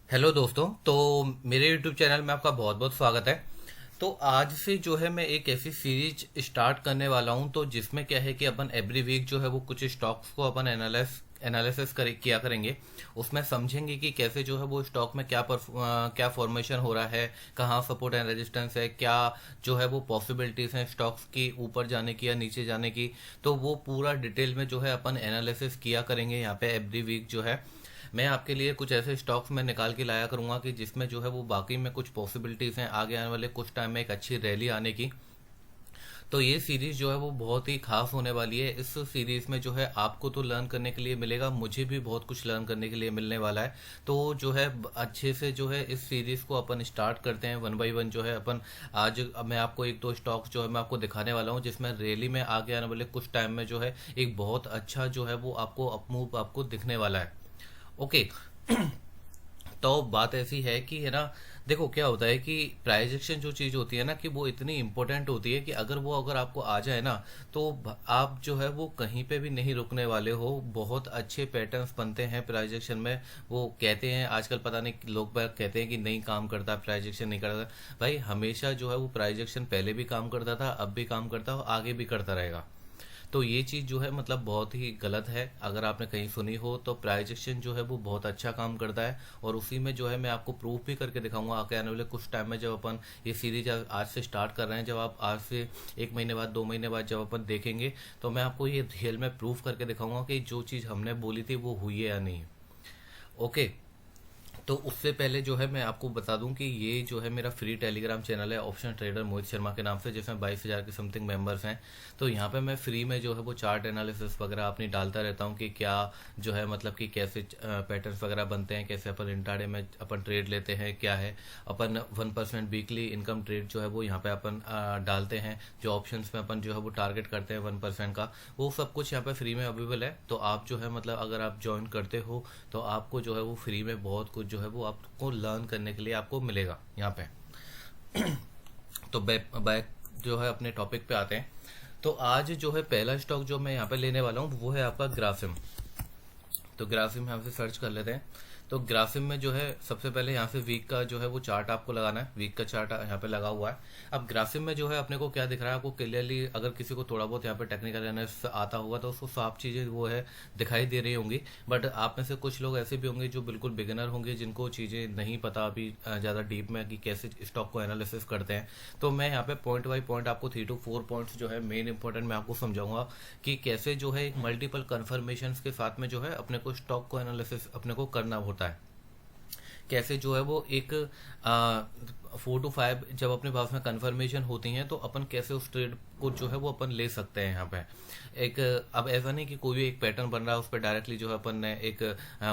Hello दोस्तों। तो मेरे यूट्यूब चैनल में आपका बहुत बहुत स्वागत है। तो आज से जो है मैं एक ऐसी सीरीज स्टार्ट करने वाला हूं, तो जिसमें क्या है कि अपन एवरी वीक जो है वो कुछ स्टॉक्स को अपन एनालिसिस किया करेंगे। उसमें समझेंगे कि कैसे जो है वो स्टॉक में क्या फॉर्मेशन हो रहा है, कहाँ सपोर्ट एंड रेजिस्टेंस है, क्या जो है वो पॉसिबिलिटीज हैं स्टॉक्स की ऊपर जाने की या नीचे जाने की। तो वो पूरा डिटेल में जो है अपन एनालिसिस किया करेंगे यहाँ पे एवरी वीक जो है। मैं आपके लिए कुछ ऐसे स्टॉक्स में निकाल के लाया करूंगा कि जिसमें जो है वो बाकी में कुछ पॉसिबिलिटीज हैं आगे आने वाले कुछ टाइम में एक अच्छी रैली आने की। तो ये सीरीज जो है वो बहुत ही खास होने वाली है। इस सीरीज में जो है आपको तो लर्न करने के लिए मिलेगा, मुझे भी बहुत कुछ लर्न करने के लिए मिलने वाला है। तो जो है अच्छे से जो है इस सीरीज को अपन स्टार्ट करते हैं वन बाय वन जो है अपन। आज मैं आपको एक दो स्टॉक्स जो है मैं आपको दिखाने वाला हूँ, जिसमें रैली में आगे आने वाले कुछ टाइम में जो है एक बहुत अच्छा जो है वो आपको अपमूव आपको दिखने वाला है। ओके। तो बात ऐसी है कि है ना, देखो क्या होता है कि प्राइजेक्शन जो चीज़ होती है ना, कि वो इतनी इंपॉर्टेंट होती है कि अगर आपको आ जाए ना, तो आप जो है वो कहीं पे भी नहीं रुकने वाले हो। बहुत अच्छे पैटर्न्स बनते हैं प्राइजेक्शन में। वो कहते हैं आजकल, पता नहीं लोग बाग कहते हैं कि नहीं काम करता, प्राइजेक्शन नहीं करता। भाई हमेशा जो है वो प्राइजेक्शन पहले भी काम करता था, अब भी काम करता है और आगे भी करता रहेगा। तो ये चीज़ जो है मतलब बहुत ही गलत है। अगर आपने कहीं सुनी हो तो प्राइजेक्शन जो है वो बहुत अच्छा काम करता है, और उसी में जो है मैं आपको प्रूफ भी करके दिखाऊंगा आगे आने वाले कुछ टाइम में। जब अपन ये सीरीज आज से स्टार्ट कर रहे हैं, जब आप आज से एक महीने बाद, 2 महीने बाद जब अपन देखेंगे, तो मैं आपको ये रियल में प्रूफ करके दिखाऊंगा कि जो चीज़ हमने बोली थी वो हुई है या नहीं। ओके। तो उससे पहले जो है मैं आपको बता दूं कि ये जो है मेरा फ्री टेलीग्राम चैनल है ऑप्शन ट्रेडर मोहित शर्मा के नाम से, जिसमें 22,000 के समथिंग मेंबर्स हैं। तो यहाँ पे मैं फ्री में जो है वो चार्ट एनालिसिस वगैरह अपनी डालता रहता हूँ कि क्या जो है मतलब कि कैसे पैटर्न्स वगैरह बनते हैं, कैसे अपन इंट्राडे में अपन ट्रेड लेते हैं, क्या है अपन 1% वीकली इनकम ट्रेड जो है वो यहाँ पे अपन डालते हैं। जो ऑप्शंस में अपन जो है वो टारगेट करते हैं 1% का, वो सब कुछ यहाँ पे फ्री में अवेलेबल है। तो आप जो है मतलब अगर आप ज्वाइन करते हो तो आपको जो है वो फ्री में बहुत कुछ जो है वो आपको लर्न करने के लिए आपको मिलेगा यहाँ पे। तो बैक जो है अपने टॉपिक पे आते हैं। तो आज जो है पहला स्टॉक जो मैं यहाँ पे लेने वाला हूँ वो है आपका ग्रासिम। तो ग्राफिम यहाँ से सर्च कर लेते हैं। तो ग्राफिम में जो है सबसे पहले यहाँ से वीक का जो है वो चार्ट आपको लगाना है। वीक का चार्ट यहाँ पे लगा हुआ है। अब ग्राफिम में जो है अपने को क्या दिख रहा है, आपको क्लियरली अगर किसी को थोड़ा बहुत यहाँ पे टेक्निकल एनालिसिस आता होगा तो उसको साफ चीज़ें वो है दिखाई दे रही होंगी। बट आप में से कुछ लोग ऐसे भी होंगे जो बिल्कुल बिगिनर होंगे, जिनको चीज़ें नहीं पता अभी ज़्यादा डीप में कि कैसे स्टॉक को एनालिसिस करते हैं। तो मैं यहाँ पे पॉइंट बाई पॉइंट आपको 3 to 4 पॉइंट्स जो है मेन इंपॉर्टेंट मैं आपको समझाऊंगा कि कैसे जो है एक मल्टीपल कन्फर्मेशन के साथ में जो है अपने को स्टॉक को एनालिसिस अपने को करना होता है। कैसे जो है वो एक 4 to 5 जब अपने पास में कन्फर्मेशन होती हैं तो अपन कैसे उस ट्रेड को जो है वो अपन ले सकते हैं यहाँ पे। एक अब ऐसा नहीं कि कोई भी एक पैटर्न बन रहा है उस पर डायरेक्टली जो है अपन ने एक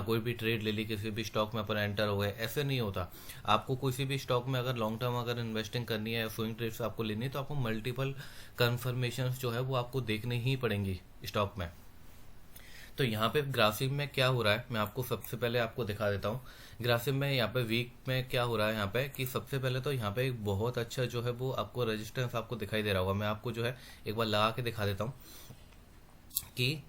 कोई भी ट्रेड ले ली, किसी भी स्टॉक में अपन एंटर हो गए, ऐसे नहीं होता। आपको किसी भी स्टॉक में अगर लॉन्ग टर्म अगर इन्वेस्टिंग करनी है, स्विंग ट्रेड्स आपको लेनी है, तो आपको मल्टीपल कन्फर्मेशन जो है वो आपको देखनी ही पड़ेंगी स्टॉक में। तो यहाँ पे ग्राफिक में क्या हो रहा है मैं आपको सबसे पहले आपको दिखा देता हूँ। ग्राफिक में यहाँ पे वीक में क्या हो रहा है यहाँ पे, कि सबसे पहले तो यहाँ पे एक बहुत अच्छा जो है वो आपको रेजिस्टेंस आपको दिखाई दे रहा होगा। मैं आपको जो है एक बार लगा के दिखा देता हूँ कि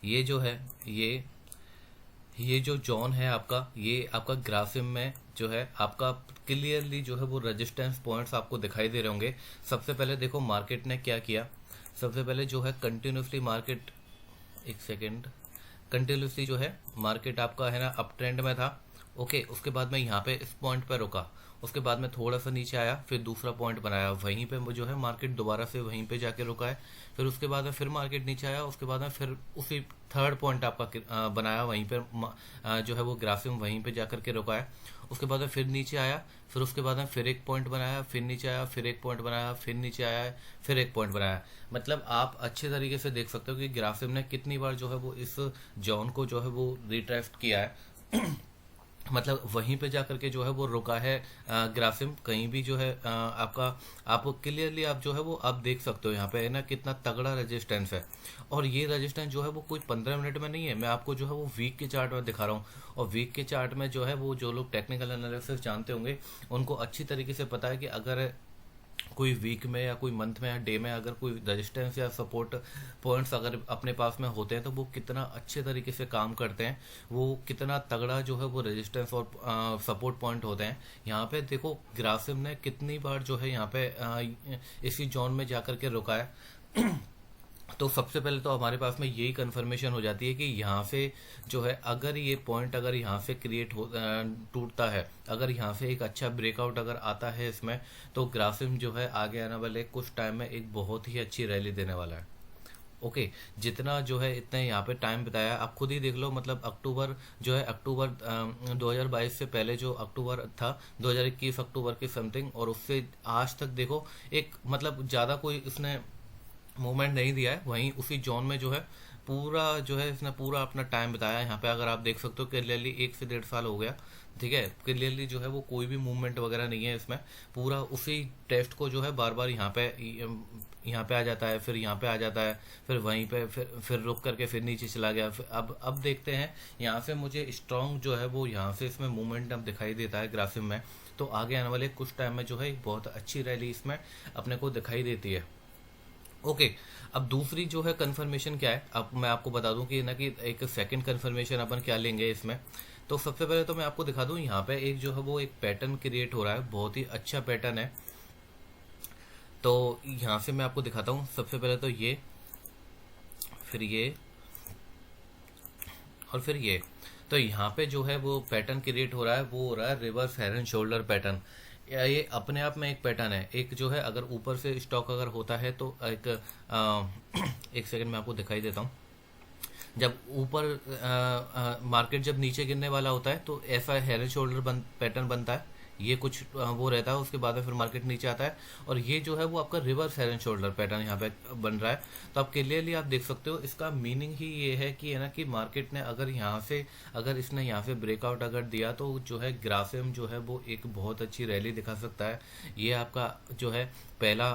ये जो है ये जो जोन है आपका, ये आपका ग्राफिक में जो है आपका क्लियरली जो है वो रेजिस्टेंस पॉइंट्स आपको दिखाई दे रहे होंगे। सबसे पहले देखो मार्केट ने क्या किया। सबसे पहले जो है कंटिन्यूसली मार्केट, एक सेकेंड, कंटिन्यूसली जो है मार्केट आपका है ना अप ट्रेंड में था। ओके, उसके बाद में यहाँ पे इस पॉइंट पे रुका, उसके बाद में थोड़ा सा नीचे आया, फिर दूसरा पॉइंट बनाया, वहीं पे जो है मार्केट दोबारा से वहीं पे जाके रुका है। फिर उसके बाद में फिर मार्केट नीचे आया, उसके बाद में फिर उसी थर्ड पॉइंट आपका बनाया, वहीं पे जो है वो ग्राफिक वहीं पे जाकर के रुका है। उसके बाद में फिर नीचे आया, फिर उसके बाद में फिर एक पॉइंट बनाया, फिर नीचे आया, फिर एक पॉइंट बनाया, फिर नीचे आया, फिर एक पॉइंट बनाया। मतलब आप अच्छे तरीके से देख सकते हो कि ग्राफिक ने कितनी बार जो है वो इस जोन को जो है वो रिट्रेस्ट किया है। मतलब वहीं पे जा करके जो है वो रुका है। ग्राफिम कहीं भी जो है आपका, आप क्लियरली आप जो है वो आप देख सकते हो यहाँ पे है ना कितना तगड़ा रेजिस्टेंस है। और ये रेजिस्टेंस जो है वो कोई 15 मिनट में नहीं है, मैं आपको जो है वो वीक के चार्ट में दिखा रहा हूँ। और वीक के चार्ट में जो है वो जो लोग टेक्निकल एनालिसिस जानते होंगे उनको अच्छी तरीके से पता है कि अगर कोई वीक में या कोई मंथ में या डे में अगर कोई रेजिस्टेंस या सपोर्ट पॉइंट्स अगर अपने पास में होते हैं तो वो कितना अच्छे तरीके से काम करते हैं, वो कितना तगड़ा जो है वो रेजिस्टेंस और सपोर्ट पॉइंट होते हैं। यहाँ पे देखो ग्रासिम ने कितनी बार जो है यहाँ पे इसी जोन में जाकर के रुका है। तो सबसे पहले तो हमारे पास में यही कंफर्मेशन हो जाती है कि यहाँ से जो है अगर ये पॉइंट अगर यहाँ से क्रिएट हो टूटता है, अगर यहाँ से एक अच्छा ब्रेकआउट अगर आता है इसमें, तो ग्रासिम जो है आगे आने वाले कुछ टाइम में एक बहुत ही अच्छी रैली देने वाला है। ओके, जितना जो है इतने यहाँ पे टाइम बताया, आप खुद ही देख लो। मतलब अक्टूबर जो है, अक्टूबर 2022 से पहले जो अक्टूबर था 2021 अक्टूबर के समथिंग, और उससे आज तक देखो एक मतलब ज़्यादा कोई इसने मूवमेंट नहीं दिया है। वहीं उसी जोन में जो है पूरा जो है इसने पूरा अपना टाइम बताया। यहाँ पे अगर आप देख सकते हो क्लियरली 1 से 1.5 साल हो गया, ठीक है। क्लियरली जो है वो कोई भी मूवमेंट वगैरह नहीं है इसमें, पूरा उसी टेस्ट को जो है बार बार यहाँ पे आ जाता है, फिर यहाँ पे आ जाता है, फिर वहीं पे फिर रुक करके फिर नीचे चला गया। फिर अब देखते हैं, यहाँ से मुझे स्ट्रॉन्ग जो है वो यहाँ से इसमें मूवमेंट अब दिखाई देता है ग्राफिक में। तो आगे आने वाले कुछ टाइम में जो है एक बहुत अच्छी रैली इसमें अपने को दिखाई देती है। ओके, अब दूसरी जो है कंफर्मेशन क्या है, अब मैं आपको बता दूं कि ना कि एक सेकंड कंफर्मेशन अपन क्या लेंगे इसमें। तो सबसे पहले तो मैं आपको दिखा दूं, यहाँ पे एक जो है वो एक पैटर्न क्रिएट हो रहा है, बहुत ही अच्छा पैटर्न है। तो यहाँ से मैं आपको दिखाता हूँ। सबसे पहले तो ये, फिर ये और फिर ये। तो यहाँ पे जो है वो पैटर्न क्रिएट हो रहा है, वो हो रहा है reverse head and shoulder pattern. ये अपने आप में एक पैटर्न है। एक जो है अगर ऊपर से स्टॉक अगर होता है तो एक सेकंड में आपको दिखाई देता हूँ। जब ऊपर मार्केट जब नीचे गिरने वाला होता है तो ऐसा हेड एंड शोल्डर पैटर्न बनता है, ये कुछ वो रहता है। उसके बाद में फिर मार्केट नीचे आता है, और ये जो है वो आपका reverse head and shoulder pattern यहाँ पे बन रहा है। तो आप क्लियरली आप देख सकते हो, इसका मीनिंग ही ये है कि है ना कि मार्केट ने अगर यहाँ से अगर इसने यहाँ से ब्रेकआउट अगर दिया तो जो है ग्राफिम जो है वो एक बहुत अच्छी रैली दिखा सकता है। ये आपका जो है पहला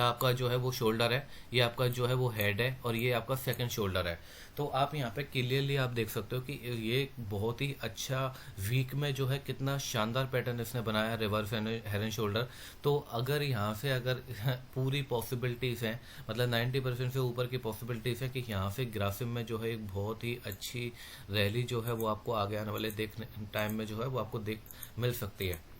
आपका जो है वो शोल्डर है, ये आपका जो है वो हेड है, और ये आपका सेकंड शोल्डर है। तो आप यहाँ पे क्लियरली आप देख सकते हो कि ये बहुत ही अच्छा वीक में जो है कितना शानदार पैटर्न इसने बनाया, रिवर्स हेड एंड शोल्डर। तो अगर यहाँ से अगर पूरी पॉसिबिलिटीज़ हैं, मतलब 90% से ऊपर की पॉसिबिलिटीज़ है कि यहाँ से ग्राफिम में जो है एक बहुत ही अच्छी रैली जो है वो आपको आगे आने वाले देखने टाइम में जो है वो आपको मिल सकती है।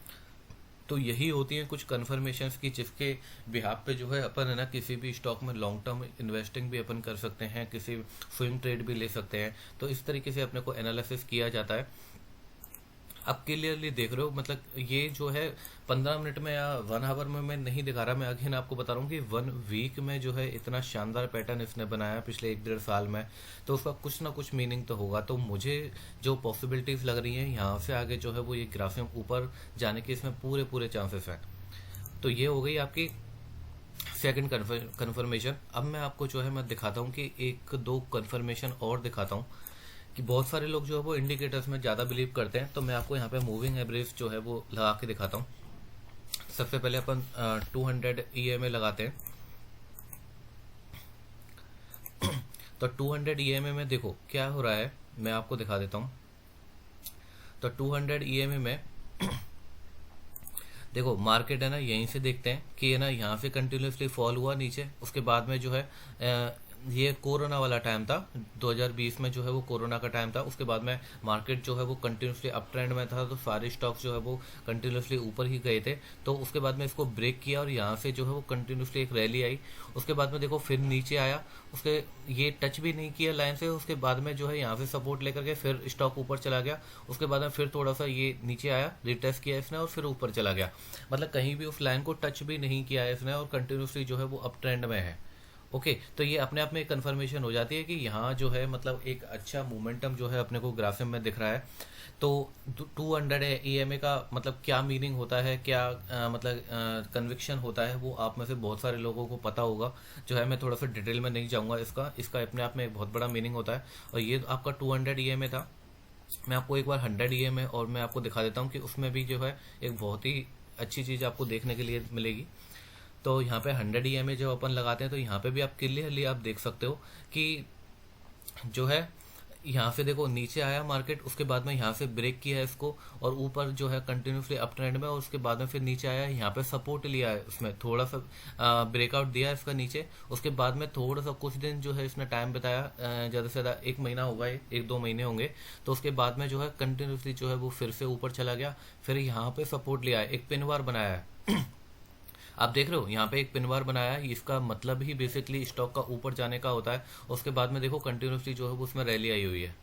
तो यही होती हैं कुछ कन्फर्मेशंस की, जिसके बिहाफ पे जो है अपन है ना किसी भी स्टॉक में लॉन्ग टर्म इन्वेस्टिंग भी अपन कर सकते हैं, किसी स्विंग ट्रेड भी ले सकते हैं। तो इस तरीके से अपने को एनालिसिस किया जाता है। आप क्लियरली देख रहे हो, मतलब ये जो है 15 मिनट में या 1 आवर में मैं नहीं दिखा रहा, मैं अगेन आपको बता रहा हूँ कि 1 वीक में जो है इतना शानदार पैटर्न इसने बनाया पिछले 1-1.5 साल में, तो उसका कुछ ना कुछ मीनिंग तो होगा। तो मुझे जो पॉसिबिलिटीज लग रही हैं यहाँ से आगे जो है वो ये ग्राफिक ऊपर जाने के इसमें पूरे चांसेस हैं। तो ये हो गई आपकी सेकंड कन्फर्मेशन। अब मैं आपको जो है मैं दिखाता हूँ कि 1-2 कन्फर्मेशन और दिखाता हूँ कि बहुत सारे लोग जो है वो इंडिकेटर्स में ज़्यादा बिलीव करते हैं। तो मैं आपको यहाँ पे मूविंग एवरेज जो है वो लगा के दिखाता हूँ। सबसे पहले अपन 200 EMA लगाते हैं। तो 200 EMA में देखो क्या हो रहा है, मैं आपको दिखा देता हूँ। तो 200 EMA में देखो मार्केट है ना, यहीं से देखते हैं कि है ना यहाँ से कंटिन्यूसली फॉल हुआ नीचे। उसके बाद में जो है ये कोरोना वाला टाइम था, 2020 में जो है वो कोरोना का टाइम था। उसके बाद में मार्केट जो है वो कंटिन्यूसली अप ट्रेंड में था, तो सारे स्टॉक्स जो है वो कंटिन्यूसली ऊपर ही गए थे। तो उसके बाद में इसको ब्रेक किया और यहाँ से जो है वो कंटिन्यूसली एक रैली आई। उसके बाद में देखो फिर नीचे आया, उसके ये टच भी नहीं किया लाइन से। उसके बाद में जो है यहाँ से सपोर्ट लेकर के फिर स्टॉक ऊपर चला गया। उसके बाद में फिर थोड़ा सा ये नीचे आया, रिटेस्ट किया इसने और फिर ऊपर चला गया। मतलब कहीं भी उस लाइन को टच भी नहीं किया है इसने, और कंटिन्यूसली जो है वो अप ट्रेंड में है। ओके, तो ये अपने आप में एक कन्फर्मेशन हो जाती है कि यहाँ जो है मतलब एक अच्छा मोमेंटम जो है अपने को ग्राफिक में दिख रहा है। तो 200 EMA का मतलब क्या मीनिंग होता है, क्या मतलब कन्विक्शन होता है, वो आप में से बहुत सारे लोगों को पता होगा। जो है मैं थोड़ा सा डिटेल में नहीं जाऊँगा, इसका अपने आप में एक बहुत बड़ा मीनिंग होता है। और ये आपका 200 EMA था। मैं आपको एक बार 100 EMA और मैं आपको दिखा देता हूँ कि उसमें भी जो है एक बहुत ही अच्छी चीज़ आपको देखने के लिए मिलेगी। तो यहाँ पे 100 EMA जो अपन लगाते हैं, तो यहाँ पे भी आप क्लियरली आप देख सकते हो कि जो है यहाँ से देखो नीचे आया मार्केट, उसके बाद में यहाँ से ब्रेक किया है इसको, और ऊपर जो है कंटिन्यूसली अप ट्रेंड में, और उसके बाद में फिर नीचे आया है, यहाँ पे सपोर्ट लिया है, उसमें थोड़ा सा ब्रेकआउट दिया है इसका नीचे। उसके बाद में थोड़ा सा कुछ दिन जो है इसने टाइम बताया, ज़्यादा से ज़्यादा 1 महीना होगा, 1-2 महीने होंगे। तो उसके बाद में जो है कंटिन्यूसली जो है वो फिर से ऊपर चला गया, फिर यहाँ पे सपोर्ट लिया है, एक पिन बार बनाया है। आप देख रहे हो यहाँ पे एक पिन बार बनाया है, इसका मतलब ही बेसिकली स्टॉक का ऊपर जाने का होता है। उसके बाद में देखो कंटिन्यूसली जो है वो उसमें रैली आई हुई है।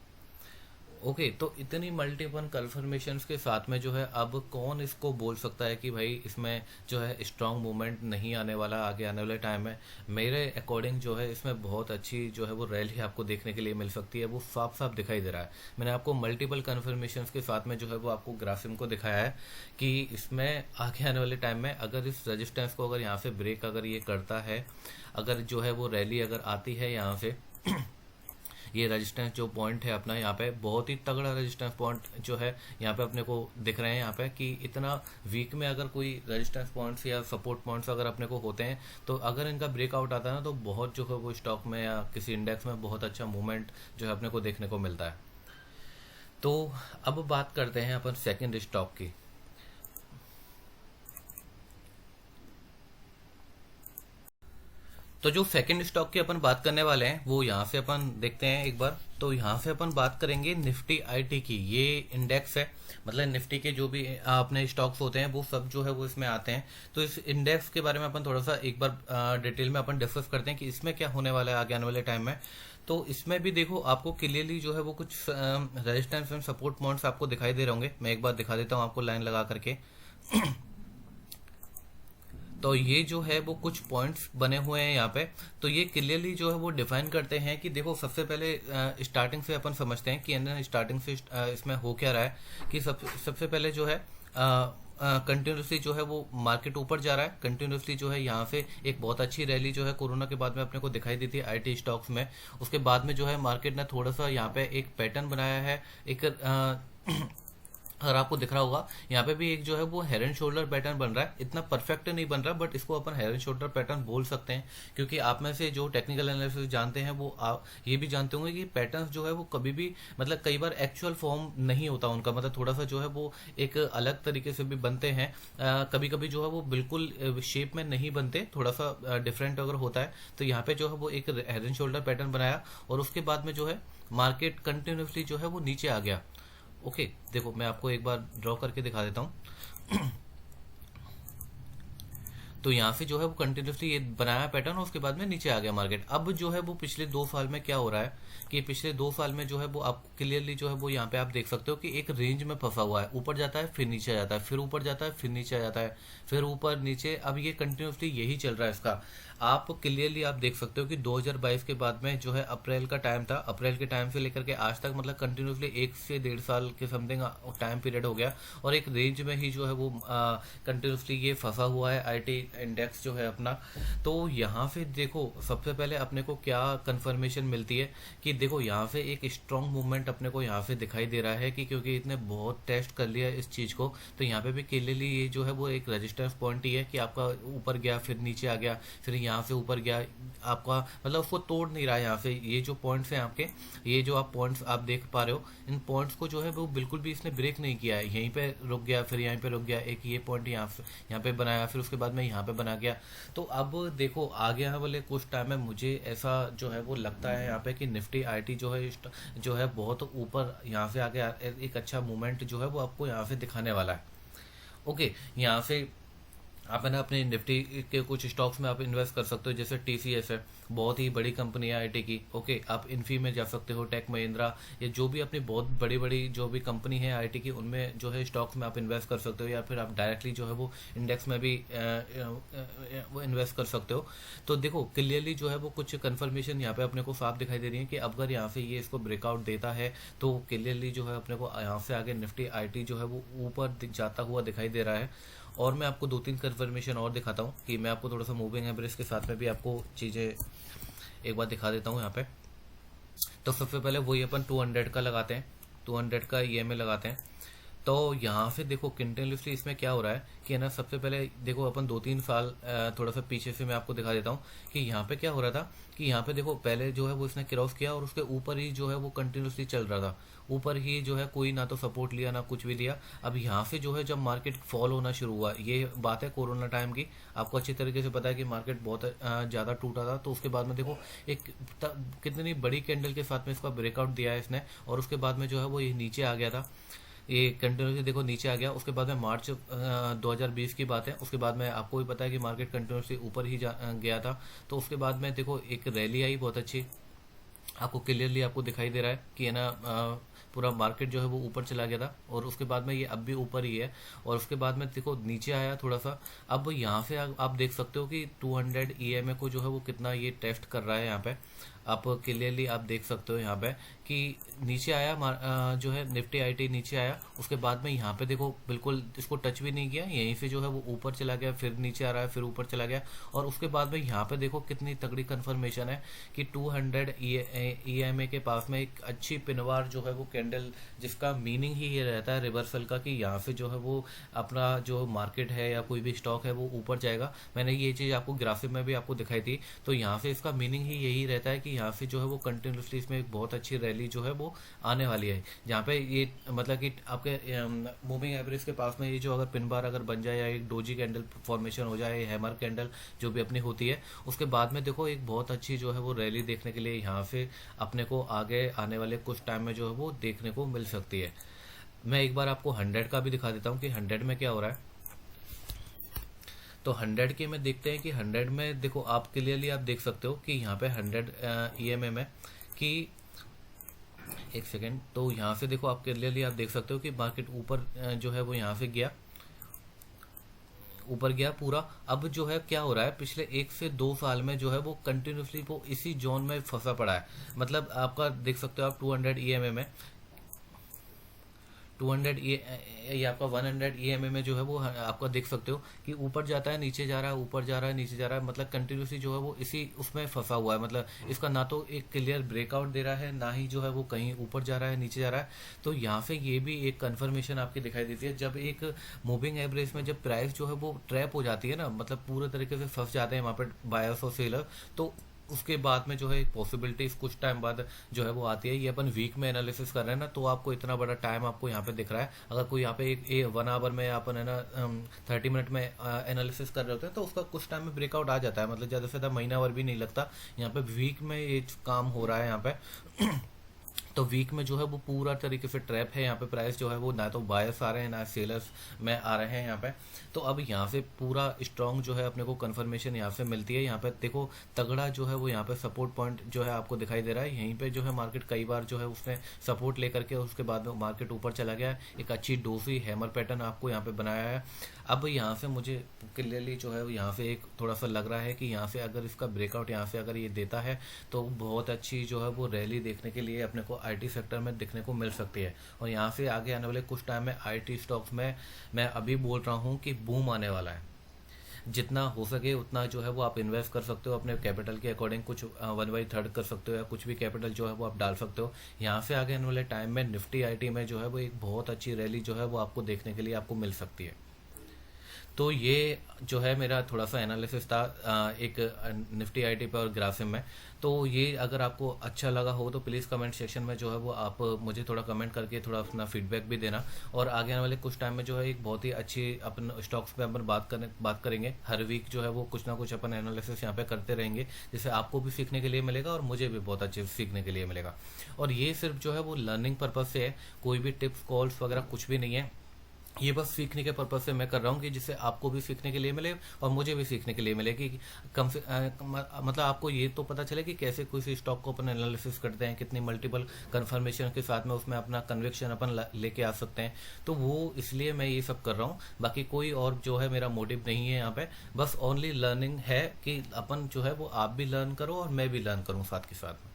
ओके, तो इतनी मल्टीपल कन्फर्मेशंस के साथ में जो है अब कौन इसको बोल सकता है कि भाई इसमें जो है स्ट्रांग मूवमेंट नहीं आने वाला आगे आने वाले टाइम में। मेरे अकॉर्डिंग जो है इसमें बहुत अच्छी जो है वो रैली आपको देखने के लिए मिल सकती है, वो साफ साफ दिखाई दे रहा है। मैंने आपको मल्टीपल कन्फर्मेशंस के साथ में जो है वो आपको ग्राफिम को दिखाया है कि इसमें आगे आने वाले टाइम में अगर इस रजिस्टेंस को अगर यहाँ से ब्रेक अगर ये करता है, अगर जो है वो रैली अगर आती है यहाँ से ये रेजिस्टेंस जो पॉइंट है अपना, यहाँ पे बहुत ही तगड़ा रेजिस्टेंस पॉइंट जो है यहाँ पे अपने को दिख रहे हैं यहाँ पे, कि इतना वीक में अगर कोई रेजिस्टेंस पॉइंट्स या सपोर्ट पॉइंट्स अगर अपने को होते हैं, तो अगर इनका ब्रेकआउट आता है ना, तो बहुत जो है वो स्टॉक में या किसी इंडेक्स में बहुत अच्छा मूवमेंट जो है अपने को देखने को मिलता है। तो अब बात करते हैं अपन सेकेंड स्टॉक की। तो जो सेकंड स्टॉक की अपन बात करने वाले हैं वो यहाँ से अपन देखते हैं एक बार। तो यहाँ से अपन बात करेंगे निफ्टी आईटी की। ये इंडेक्स है, मतलब निफ्टी के जो भी अपने स्टॉक्स होते हैं वो सब जो है वो इसमें आते हैं। तो इस इंडेक्स के बारे में अपन थोड़ा सा एक बार डिटेल में अपन डिस्कस करते हैं कि इसमें क्या होने वाला है आगे आने वाले टाइम में। तो इसमें भी देखो आपको क्लियरली जो है वो कुछ रेजिस्टेंस एंड सपोर्ट पॉइंट्स आपको दिखाई दे रहे होंगे। मैं एक बार दिखा देता हूँ आपको लाइन लगा करके। तो ये जो है वो कुछ पॉइंट्स बने हुए हैं यहाँ पे। तो ये क्लियरली जो है वो डिफाइन करते हैं कि देखो सबसे पहले स्टार्टिंग से अपन समझते हैं कि स्टार्टिंग से इसमें हो क्या रहा है। कि सबसे पहले जो है कंटिन्यूसली जो है वो मार्केट ऊपर जा रहा है। कंटिन्यूसली जो है यहाँ से एक बहुत अच्छी रैली जो है कोरोना के बाद में अपने को दिखाई दी थी आईटी स्टॉक्स में। उसके बाद में जो है मार्केट ने थोड़ा सा यहाँ पे एक पैटर्न बनाया है, एक अगर आपको दिख रहा होगा यहाँ पे भी एक जो है वो हेड एंड शोल्डर पैटर्न बन रहा है। इतना परफेक्ट नहीं बन रहा, बट इसको अपन हेड एंड शोल्डर पैटर्न बोल सकते हैं, क्योंकि आप में से जो टेक्निकल एनालिसिस जानते हैं वो आप ये भी जानते होंगे कि पैटर्न्स जो है वो कभी भी मतलब कई बार एक्चुअल फॉर्म नहीं होता उनका, मतलब थोड़ा सा जो है वो एक अलग तरीके से भी बनते हैं। कभी कभी जो है वो बिल्कुल शेप में नहीं बनते, थोड़ा सा डिफरेंट अगर होता है। तो यहाँ पे जो है वो एक हेड एंड शोल्डर पैटर्न बनाया, और उसके बाद में जो है मार्केट कंटिन्यूसली जो है वो नीचे आ गया। ओके, देखो मैं आपको एक बार ड्रॉ करके दिखा देता हूँ। तो यहाँ से जो है वो कंटिन्यूसली ये बनाया पैटर्न, और उसके बाद में नीचे आ गया मार्केट। अब जो है वो पिछले 2 साल में क्या हो रहा है कि पिछले 2 साल में जो है वो आप क्लियरली जो है वो यहाँ पे आप देख सकते हो कि एक रेंज में फंसा हुआ है। ऊपर जाता है फिर नीचे आ जाता है, फिर ऊपर जाता है फिर नीचे आ जाता है, फिर ऊपर नीचे। अब ये कंटिन्यूसली यही चल रहा है इसका। आप क्लियरली आप देख सकते हो कि 2022 के बाद में जो है अप्रैल का टाइम था, अप्रैल के टाइम से लेकर के आज तक मतलब कंटिन्यूसली 1 से 1.5 साल के समथिंग टाइम पीरियड हो गया, और एक रेंज में ही जो है वो कंटिन्यूसली ये फंसा हुआ है आईटी इंडेक्स जो है अपना। तो यहाँ से देखो सबसे पहले अपने को क्या कंफर्मेशन मिलती है कि देखो यहाँ से एक स्ट्रॉन्ग मूवमेंट अपने को यहाँ से दिखाई दे रहा है, कि क्योंकि इतने बहुत टेस्ट कर लिया इस चीज को। तो यहाँ पे भी क्लियरली ये जो है वो एक रेजिस्टेंस पॉइंट ही है कि आपका ऊपर गया फिर नीचे आ गया, फिर यहाँ से ऊपर गया, आपका मतलब उसको तोड़ नहीं रहा है। यहाँ से ये जो पॉइंट्स हैं आपके, ये जो आप पॉइंट्स आप देख पा रहे हो, इन पॉइंट्स को जो है वो बिल्कुल भी इसने ब्रेक नहीं किया है। यहीं पे रुक गया, फिर यहीं पे रुक गया, एक ये पॉइंट यहाँ पे बनाया, फिर उसके बाद में यहाँ पे बना गया। तो अब देखो आगे आने वाले कुछ टाइम में मुझे ऐसा जो है वो लगता है यहाँ पे कि निफ्टी आईटी जो है बहुत ऊपर यहाँ से आगे एक अच्छा मूवमेंट जो है वो आपको यहाँ से दिखाने वाला है। ओके, यहाँ से आप है ना अपने निफ्टी के कुछ स्टॉक्स में आप इन्वेस्ट कर सकते हो, जैसे टीसीएस है, बहुत ही बड़ी कंपनी है आईटी की। ओके, आप इन्फी में जा सकते हो, टेक महिंद्रा, या जो भी अपनी बहुत बड़ी बड़ी जो भी कंपनी है आईटी की, उनमें जो है स्टॉक्स में आप इन्वेस्ट कर सकते हो, या फिर आप डायरेक्टली जो है वो इंडेक्स में भी वो इन्वेस्ट कर सकते हो। तो देखो क्लियरली जो है वो कुछ कंफर्मेशन यहाँ पे अपने को साफ दिखाई दे रही है कि अगर यहाँ से ये इसको ब्रेकआउट देता है तो क्लियरली जो है अपने को यहाँ से आगे निफ्टी आईटी जो है वो ऊपर जाता हुआ दिखाई दे रहा है। और मैं आपको 2-3 कंफर्मेशन और दिखाता हूँ कि मैं आपको थोड़ा सा मूविंग एवरेज के साथ में भी आपको चीज़ें एक बार दिखा देता हूँ यहाँ पे। तो सबसे पहले वही अपन 200 का लगाते हैं, 200 का ईएमए लगाते हैं। तो यहाँ से देखो कंटिन्यूसली इसमें क्या हो रहा है कि है ना, सबसे पहले देखो अपन 2-3 साल थोड़ा सा पीछे से मैं आपको दिखा देता हूँ कि यहाँ पे क्या हो रहा था कि यहाँ पे देखो पहले जो है वो इसने क्रॉस किया और उसके ऊपर ही जो है वो कंटिन्यूसली चल रहा था, ऊपर ही जो है कोई ना तो सपोर्ट लिया ना कुछ भी लिया। अब यहाँ से जो है जब मार्केट फॉल होना शुरू हुआ, ये बात है कोरोना टाइम की, आपको अच्छी तरीके से पता है कि मार्केट बहुत ज़्यादा टूटा था। तो उसके बाद में देखो एक कितनी बड़ी कैंडल के साथ में इसका ब्रेकआउट दिया है इसने, और उसके बाद में जो है वो ये नीचे आ गया था, ये कंटिन्यूसली देखो नीचे आ गया। उसके बाद में मार्च 2020 की बात है, उसके बाद में आपको भी पता है कि मार्केट कंटिन्यूसली ऊपर ही गया था। तो उसके बाद में देखो एक रैली आई बहुत अच्छी, आपको क्लियरली आपको दिखाई दे रहा है कि है ना पूरा मार्केट जो है वो ऊपर चला गया था, और उसके बाद में ये अब भी ऊपर ही है। और उसके बाद में देखो नीचे आया थोड़ा सा। अब यहाँ से आप देख सकते हो कि 200 EMA को जो है वो कितना ये टेस्ट कर रहा है। यहाँ पे आप क्लियरली आप देख सकते हो यहाँ पे कि नीचे आया जो है निफ्टी आईटी नीचे आया। उसके बाद में यहाँ पे देखो बिल्कुल इसको टच भी नहीं किया, यहीं से जो है वो ऊपर चला गया, फिर नीचे आ रहा है, फिर ऊपर चला गया। और उसके बाद में यहाँ पे देखो कितनी तगड़ी कंफर्मेशन है कि 200 EMA के पास में एक अच्छी पिनवार जो है वो कैंडल, जिसका मीनिंग ही ये रहता है रिवर्सल का, कि यहाँ से जो है वो अपना जो मार्केट है या कोई भी स्टॉक है वो ऊपर जाएगा। मैंने ये चीज़ आपको ग्राफिक में भी आपको दिखाई थी। तो यहाँ से इसका मीनिंग ही यही रहता है कि यहाँ से जो है वो कंटिन्यूसली इसमें एक बहुत अच्छी रैली जो है वो आने वाली है। जहाँ पे ये मतलब कि आपके मूविंग एवरेज के पास में ये जो अगर पिन बार अगर बन जाए या एक डोजी कैंडल फॉर्मेशन हो जाए, हैमर कैंडल जो भी अपनी होती है, उसके बाद में देखो एक बहुत अच्छी जो है वो रैली देखने के लिए यहाँ से अपने को आगे आने वाले कुछ टाइम में जो है वो देखने को मिल सकती है। मैं एक बार आपको 100 का भी दिखा देता हूँ कि 100 में क्या हो रहा है। तो 100 के में देखते हैं कि 100 में देखो आप क्लियरली आप देख सकते हो कि यहाँ पे 100 EMA में कि एक सेकेंड, तो यहाँ से देखो आप क्लियरली आप देख सकते हो कि मार्केट ऊपर जो है वो यहाँ से गया, ऊपर गया पूरा। अब जो है क्या हो रहा है, पिछले 1 से 2 साल में जो है वो कंटिन्यूसली वो इसी जोन में फंसा पड़ा है। मतलब आपका देख सकते हो आप 200 EMA में 200 ये आपका 100 EMA में जो है वो आपका देख सकते हो कि ऊपर जाता है नीचे जा रहा है, ऊपर जा रहा है नीचे जा रहा है। मतलब कंटिन्यूसली जो है वो इसी उसमें फंसा हुआ है। मतलब इसका ना तो एक क्लियर ब्रेकआउट दे रहा है, ना ही जो है वो कहीं ऊपर जा रहा है नीचे जा रहा है। तो यहाँ से ये भी एक कंफर्मेशन आपकी दिखाई देती है, जब एक मूविंग एवरेज में जब प्राइस जो है वो ट्रैप हो जाती है ना, मतलब पूरे तरीके से फंस जाते हैं वहाँ पर बायर्स और सेलर, तो उसके बाद में जो है पॉसिबिलिटीज कुछ टाइम बाद जो है वो आती है। ये अपन वीक में एनालिसिस कर रहे हैं ना, तो आपको इतना बड़ा टाइम आपको यहाँ पे दिख रहा है। अगर कोई यहाँ पे एक 1 आवर में अपन है ना 30 मिनट में एनालिसिस कर रहे होते हैं, तो उसका कुछ टाइम में ब्रेकआउट आ जाता है। मतलब ज़्यादा से ज़्यादा महीना भर भी नहीं लगता। यहाँ पे वीक में ये काम हो रहा है यहाँ पे तो वीक में जो है वो पूरा तरीके से ट्रैप है। यहाँ पे प्राइस जो है वो ना तो बायर्स आ रहे हैं ना सेलर्स में आ रहे हैं यहाँ पे। तो अब यहाँ से पूरा स्ट्रॉन्ग जो है अपने को कंफर्मेशन यहाँ से मिलती है। यहाँ पे देखो तगड़ा जो है वो यहाँ पे सपोर्ट पॉइंट जो है आपको दिखाई दे रहा है। यहीं पे जो है मार्केट कई बार जो है उसने सपोर्ट लेकर के उसके बाद में मार्केट ऊपर चला गया। एक अच्छी डोसी हैमर पैटर्न आपको यहाँ पे बनाया है। अब यहाँ से मुझे क्लियरली जो है यहाँ से एक थोड़ा सा लग रहा है कि यहाँ से अगर इसका ब्रेकआउट यहाँ से अगर ये देता है, तो बहुत अच्छी जो है वो रैली देखने के लिए अपने को आईटी सेक्टर में देखने को मिल सकती है। और यहाँ से आगे आने वाले कुछ टाइम में आईटी स्टॉक्स में मैं अभी बोल रहा हूँ कि बूम आने वाला है। जितना हो सके उतना जो है वो आप इन्वेस्ट कर सकते हो अपने कैपिटल के अकॉर्डिंग, कुछ 1/3 कर सकते हो या कुछ भी कैपिटल जो है वो आप डाल सकते हो। यहाँ से आगे आने वाले टाइम में निफ्टी आईटी में जो है वो एक बहुत अच्छी रैली जो है वो आपको देखने के लिए आपको मिल सकती है। तो ये जो है मेरा थोड़ा सा एनालिसिस था एक निफ्टी आईटी पे और ग्रासिम में। तो ये अगर आपको अच्छा लगा हो तो प्लीज़ कमेंट सेक्शन में जो है वो आप मुझे थोड़ा कमेंट करके थोड़ा अपना फीडबैक भी देना। और आगे आने वाले कुछ टाइम में जो है एक बहुत ही अच्छी अपन स्टॉक्स पे अपन बात करेंगे। हर वीक जो है वो कुछ ना कुछ अपन एनालिसिस यहाँ पे करते रहेंगे, जिससे आपको भी सीखने के लिए मिलेगा और मुझे भी बहुत अच्छे सीखने के लिए मिलेगा। और ये सिर्फ जो है वो लर्निंग पर्पज़ से है, कोई भी टिप्स कॉल्स वगैरह कुछ भी नहीं है। ये बस सीखने के पर्पज से मैं कर रहा हूँ कि जिससे आपको भी सीखने के लिए मिले और मुझे भी सीखने के लिए मिले कि कम से मतलब आपको ये तो पता चले कि कैसे किसी स्टॉक को अपन एनालिसिस करते हैं, कितनी मल्टीपल कंफर्मेशन के साथ में उसमें अपना कन्विक्शन अपन लेके आ सकते हैं। तो वो इसलिए मैं ये सब कर रहा हूँ, बाकी कोई और जो है मेरा मोटिव नहीं है यहाँ पे। बस ओनली लर्निंग है कि अपन जो है वो आप भी लर्न करो और मैं भी लर्न करूँ साथ के साथ में।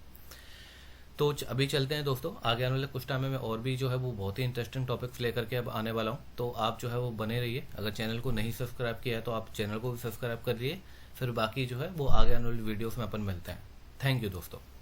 तो अभी चलते हैं दोस्तों, आगे आने वाले कुछ टाइम में मैं और भी जो है वो बहुत ही इंटरेस्टिंग टॉपिक्स लेकर के अब आने वाला हूँ। तो आप जो है वो बने रहिए। अगर चैनल को नहीं सब्सक्राइब किया है तो आप चैनल को भी सब्सक्राइब कर लिए। फिर बाकी जो है वो आगे आने वाली वीडियोस में अपन मिलते हैं। थैंक यू दोस्तों।